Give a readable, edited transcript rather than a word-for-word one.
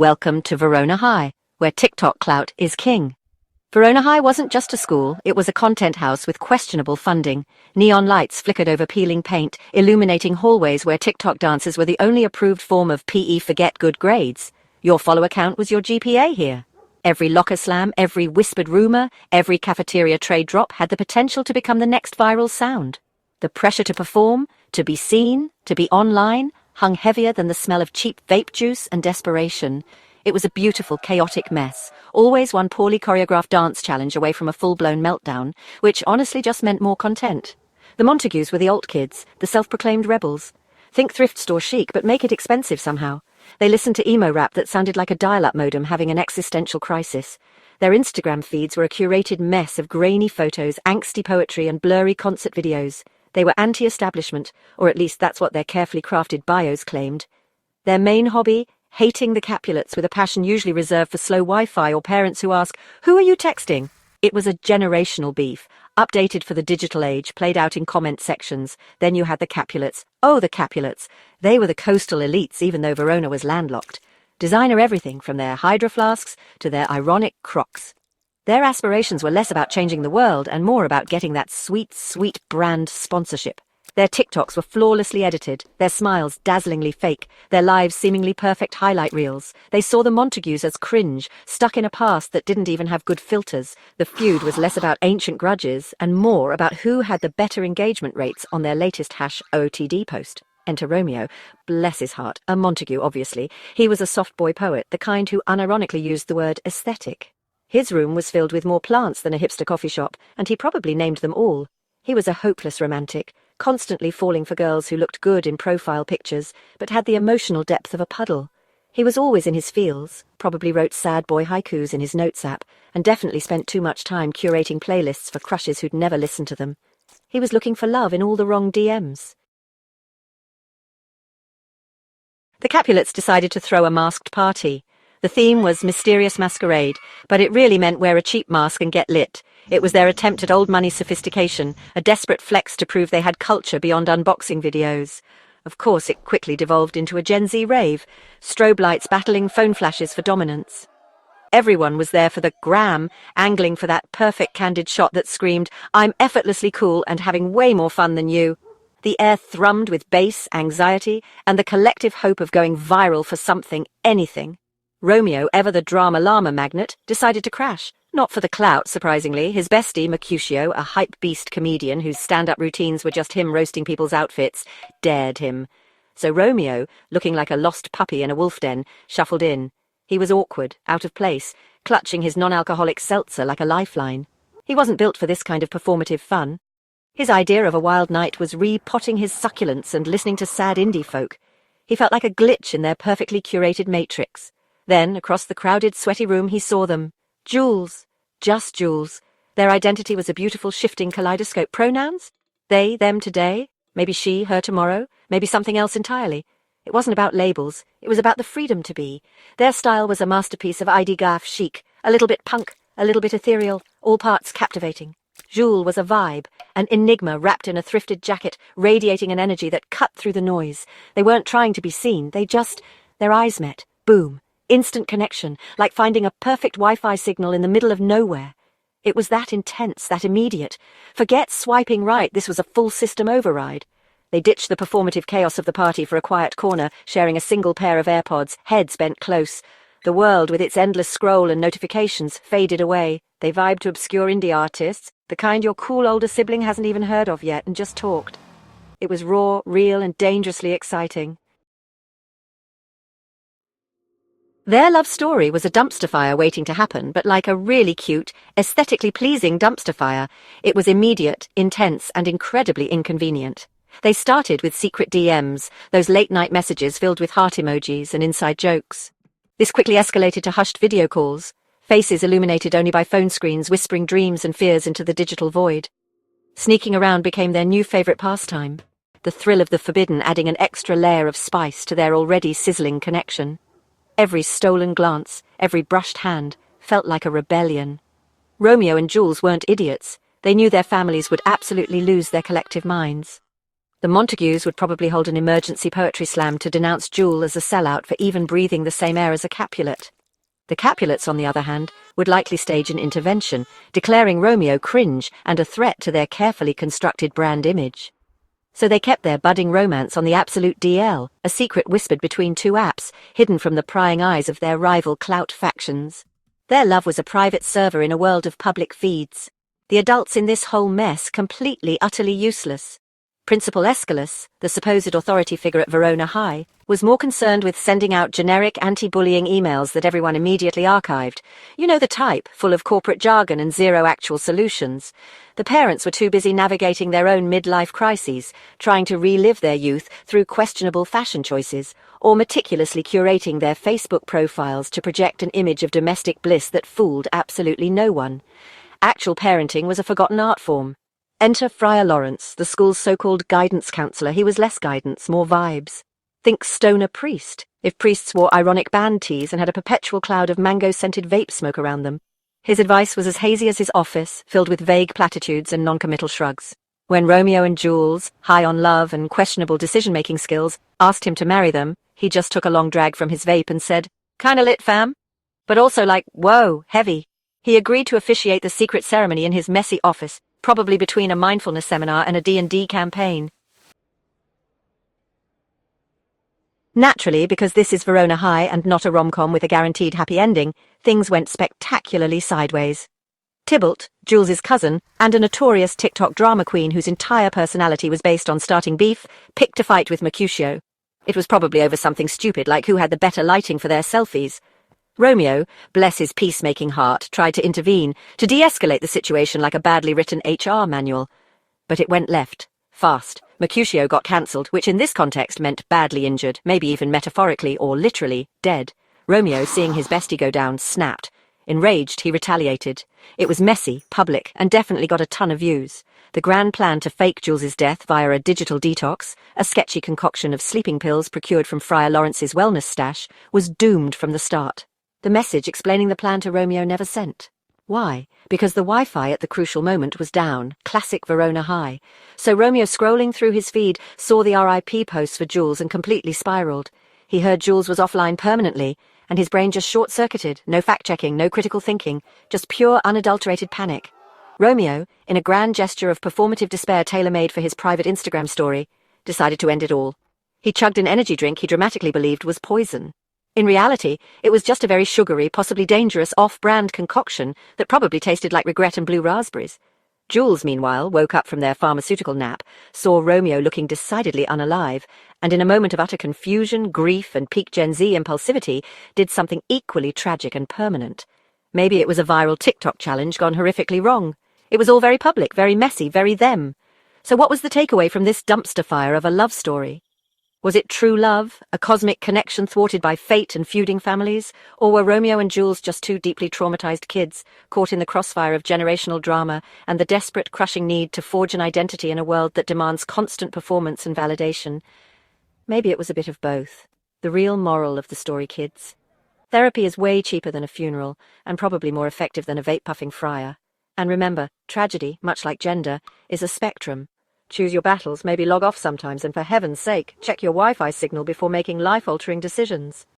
Welcome to Verona High, where TikTok clout is king. Verona High wasn't just a school, it was a content house with questionable funding. Neon lights flickered over peeling paint, illuminating hallways where TikTok dances were the only approved form of PE forget good grades. Your follower count was your GPA here. Every locker slam, every whispered rumor, every cafeteria tray drop had the potential to become the next viral sound. The pressure to perform, to be seen, to be online, hung heavier than the smell of cheap vape juice and desperation. It was a beautiful, chaotic mess, always one poorly choreographed dance challenge away from a full-blown meltdown, which honestly just meant more content. The Montagues were the alt kids, the self-proclaimed rebels. Think thrift store chic, but make it expensive somehow. They listened to emo rap that sounded like a dial-up modem having an existential crisis. Their Instagram feeds were a curated mess of grainy photos, angsty poetry, and blurry concert videos. They were anti-establishment, or at least that's what their carefully crafted bios claimed. Their main hobby? Hating the Capulets with a passion usually reserved for slow Wi-Fi or parents who ask, "Who are you texting?" It was a generational beef, updated for the digital age, played out in comment sections. Then you had the Capulets. Oh, the Capulets. They were the coastal elites, even though Verona was landlocked. Designer everything, from their hydro flasks to their ironic Crocs. Their aspirations were less about changing the world and more about getting that sweet, sweet brand sponsorship. Their TikToks were flawlessly edited, their smiles dazzlingly fake, their lives seemingly perfect highlight reels. They saw the Montagues as cringe, stuck in a past that didn't even have good filters. The feud was less about ancient grudges and more about who had the better engagement rates on their latest #OOTD post. Enter Romeo. Bless his heart, a Montague, obviously. He was a soft boy poet, the kind who unironically used the word aesthetic. His room was filled with more plants than a hipster coffee shop, and he probably named them all. He was a hopeless romantic, constantly falling for girls who looked good in profile pictures, but had the emotional depth of a puddle. He was always in his feels, probably wrote sad boy haikus in his notes app, and definitely spent too much time curating playlists for crushes who'd never listened to them. He was looking for love in all the wrong DMs. The Capulets decided to throw a masked party. The theme was Mysterious Masquerade, but it really meant wear a cheap mask and get lit. It was their attempt at old money sophistication, a desperate flex to prove they had culture beyond unboxing videos. Of course, it quickly devolved into a Gen Z rave, strobe lights battling phone flashes for dominance. Everyone was there for the gram, angling for that perfect candid shot that screamed, "I'm effortlessly cool and having way more fun than you." The air thrummed with bass, anxiety, and the collective hope of going viral for something, anything. Romeo, ever the drama llama magnet, decided to crash. Not for the clout, surprisingly. His bestie, Mercutio, a hype-beast comedian whose stand-up routines were just him roasting people's outfits, dared him. So Romeo, looking like a lost puppy in a wolf den, shuffled in. He was awkward, out of place, clutching his non-alcoholic seltzer like a lifeline. He wasn't built for this kind of performative fun. His idea of a wild night was repotting his succulents and listening to sad indie folk. He felt like a glitch in their perfectly curated matrix. Then, across the crowded, sweaty room, he saw them. Jules. Just Jules. Their identity was a beautiful, shifting kaleidoscope. Pronouns? They, them today. Maybe she, her tomorrow. Maybe something else entirely. It wasn't about labels. It was about the freedom to be. Their style was a masterpiece of ID gaff chic. A little bit punk, a little bit ethereal, all parts captivating. Jules was a vibe, an enigma wrapped in a thrifted jacket, radiating an energy that cut through the noise. They weren't trying to be seen. Their eyes met. Boom. Instant connection, like finding a perfect Wi-Fi signal in the middle of nowhere. It was that intense, that immediate. Forget swiping right, this was a full system override. They ditched the performative chaos of the party for a quiet corner, sharing a single pair of AirPods, heads bent close. The world, with its endless scroll and notifications, faded away. They vibed to obscure indie artists, the kind your cool older sibling hasn't even heard of yet, and just talked. It was raw, real, and dangerously exciting. Their love story was a dumpster fire waiting to happen, but like a really cute, aesthetically pleasing dumpster fire, it was immediate, intense, and incredibly inconvenient. They started with secret DMs, those late-night messages filled with heart emojis and inside jokes. This quickly escalated to hushed video calls, faces illuminated only by phone screens whispering dreams and fears into the digital void. Sneaking around became their new favorite pastime, the thrill of the forbidden adding an extra layer of spice to their already sizzling connection. Every stolen glance, every brushed hand, felt like a rebellion. Romeo and Jules weren't idiots. They knew their families would absolutely lose their collective minds. The Montagues would probably hold an emergency poetry slam to denounce Jules as a sellout for even breathing the same air as a Capulet. The Capulets, on the other hand, would likely stage an intervention, declaring Romeo cringe and a threat to their carefully constructed brand image. So they kept their budding romance on the absolute DL, a secret whispered between two apps, hidden from the prying eyes of their rival clout factions. Their love was a private server in a world of public feeds. The adults in this whole mess completely, utterly useless. Principal Aeschylus, the supposed authority figure at Verona High, was more concerned with sending out generic anti-bullying emails that everyone immediately archived. You know the type, full of corporate jargon and zero actual solutions. The parents were too busy navigating their own midlife crises, trying to relive their youth through questionable fashion choices, or meticulously curating their Facebook profiles to project an image of domestic bliss that fooled absolutely no one. Actual parenting was a forgotten art form. Enter Friar Lawrence, the school's so-called guidance counselor. He was less guidance, more vibes. Think stoner priest, if priests wore ironic band tees and had a perpetual cloud of mango-scented vape smoke around them. His advice was as hazy as his office, filled with vague platitudes and non-committal shrugs. When Romeo and Jules, high on love and questionable decision-making skills, asked him to marry them, he just took a long drag from his vape and said, "Kinda lit, fam?" But also like, whoa, heavy. He agreed to officiate the secret ceremony in his messy office, probably between a mindfulness seminar and a D&D campaign. Naturally, because this is Verona High and not a rom-com with a guaranteed happy ending, things went spectacularly sideways. Tybalt, Jules's cousin, and a notorious TikTok drama queen whose entire personality was based on starting beef, picked a fight with Mercutio. It was probably over something stupid like who had the better lighting for their selfies. Romeo, bless his peacemaking heart, tried to intervene, to de-escalate the situation like a badly written HR manual. But it went left, fast. Mercutio got cancelled, which in this context meant badly injured, maybe even metaphorically or literally dead. Romeo, seeing his bestie go down, snapped. Enraged, he retaliated. It was messy, public, and definitely got a ton of views. The grand plan to fake Jules's death via a digital detox, a sketchy concoction of sleeping pills procured from Friar Lawrence's wellness stash, was doomed from the start. The message explaining the plan to Romeo never sent. Why? Because the Wi-Fi at the crucial moment was down, classic Verona High. So Romeo, scrolling through his feed, saw the RIP posts for Jules and completely spiraled. He heard Jules was offline permanently, and his brain just short-circuited, no fact-checking, no critical thinking, just pure unadulterated panic. Romeo, in a grand gesture of performative despair tailor-made for his private Instagram story, decided to end it all. He chugged an energy drink he dramatically believed was poison. In reality, it was just a very sugary, possibly dangerous, off-brand concoction that probably tasted like regret and blue raspberries. Jules, meanwhile, woke up from their pharmaceutical nap, saw Romeo looking decidedly unalive, and in a moment of utter confusion, grief, and peak Gen Z impulsivity, did something equally tragic and permanent. Maybe it was a viral TikTok challenge gone horrifically wrong. It was all very public, very messy, very them. So what was the takeaway from this dumpster fire of a love story? Was it true love, a cosmic connection thwarted by fate and feuding families, or were Romeo and Jules just two deeply traumatized kids, caught in the crossfire of generational drama and the desperate, crushing need to forge an identity in a world that demands constant performance and validation? Maybe it was a bit of both. The real moral of the story, kids. Therapy is way cheaper than a funeral, and probably more effective than a vape-puffing friar. And remember, tragedy, much like gender, is a spectrum. Choose your battles, maybe log off sometimes, and for heaven's sake, check your Wi-Fi signal before making life-altering decisions.